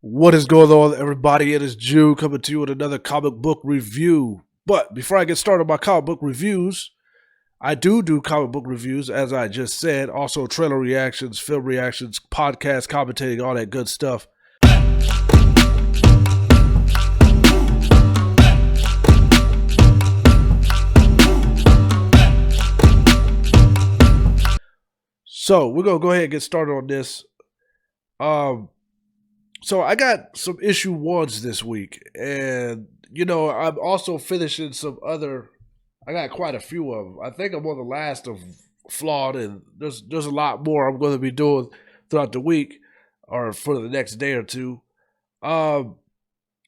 What is going on, everybody? It is Jew coming to you with another comic book review. But before I get started on my comic book reviews, I do comic book reviews, as I just said. Also, trailer reactions, film reactions, podcast commentating, all that good stuff. So we're gonna go ahead and get started on this. So I got some issue ones this week, and I'm also finishing some other. I got quite a few of them. I think I'm on the last of Flawed, and there's a lot more I'm going to be doing throughout the week or for the next day or two. Um,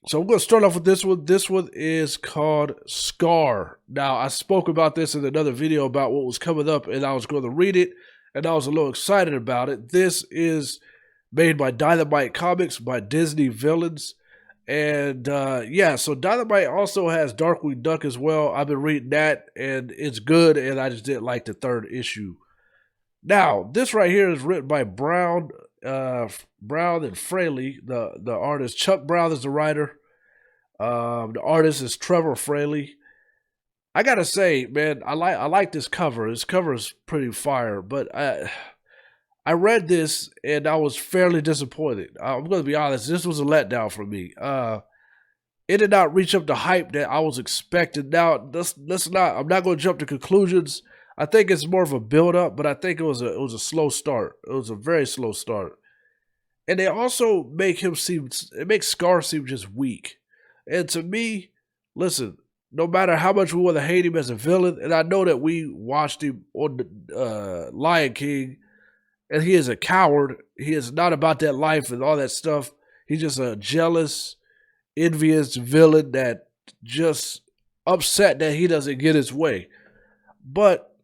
so I'm going to start off with this one. This one is called Scar. Now I spoke about this in another video about what was coming up, and I was going to read it, and I was a little excited about it. This is made by Dynamite Comics by Disney Villains. And so Dynamite also has Darkwing Duck as well. I've been reading that, and it's good, and I just didn't like the third issue. Now, this right here is written by Brown and Fraley. The artist, Chuck Brown, is the writer. The artist is Trevor Fraley. I gotta say, man, I like this cover. This cover is pretty fire, but I read this and I was fairly disappointed. I'm going to be honest. This was a letdown for me. It did not reach up the hype that I was expecting. Now, let's not. I'm not going to jump to conclusions. I think it's more of a build up, but I think it was a slow start. It was a very slow start, and they also make him seem. It makes Scar seem just weak. And to me, listen. No matter how much we want to hate him as a villain, and I know that we watched him on the Lion King. And he is a coward. He is not about that life and all that stuff. He's just a jealous, envious villain that just upset that he doesn't get his way. But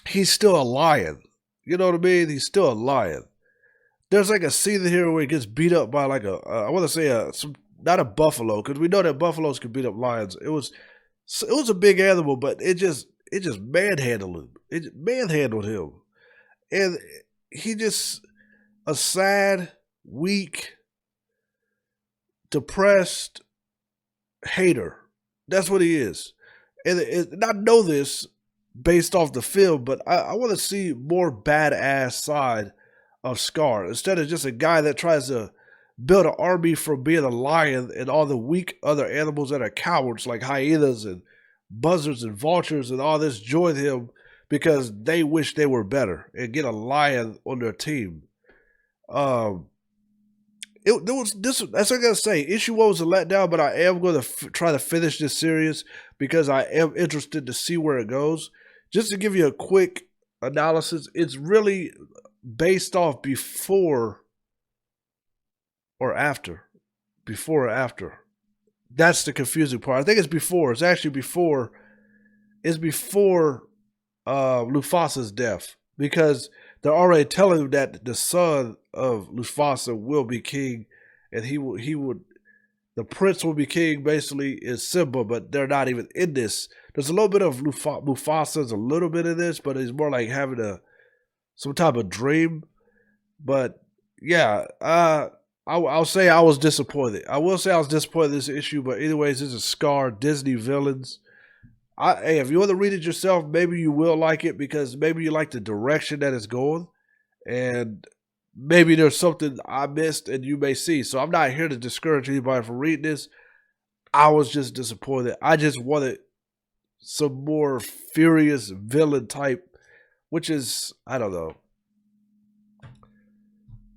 he's still a lion. You know what I mean? He's still a lion. There's like a scene here where he gets beat up by like I want to say not a buffalo, because we know that buffaloes can beat up lions. It was a big animal, but it just manhandled him. It manhandled him. And he just a sad, weak, depressed hater. That's what he is. And I know this based off the film, but I want to see more badass side of Scar instead of just a guy that tries to build an army from being a lion and all the weak other animals that are cowards like hyenas and buzzards and vultures and all this join him because they wish they were better and get a lion on their team. That's what I gotta say. Issue 1 was a letdown, but I am going to try to finish this series because I am interested to see where it goes. Just to give you a quick analysis, it's really based off before or after. Before or after. That's the confusing part. I think it's before. It's actually before. It's before Mufasa's death, because they're already telling him that the son of Mufasa will be king, and the prince will be king. Basically, is Simba, but they're not even in this. There's a little bit of Mufasa's a little bit of this, but it's more like having some type of dream. But yeah, I'll say I was disappointed. I will say I was disappointed in this issue, but anyways, this is Scar, Disney Villains. Hey, if you want to read it yourself, maybe you will like it because maybe you like the direction that it's going, and maybe there's something I missed and you may see. So I'm not here to discourage anybody from reading this. I was just disappointed. I just wanted some more furious villain type, which is, I don't know.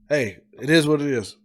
Hey, it is what it is.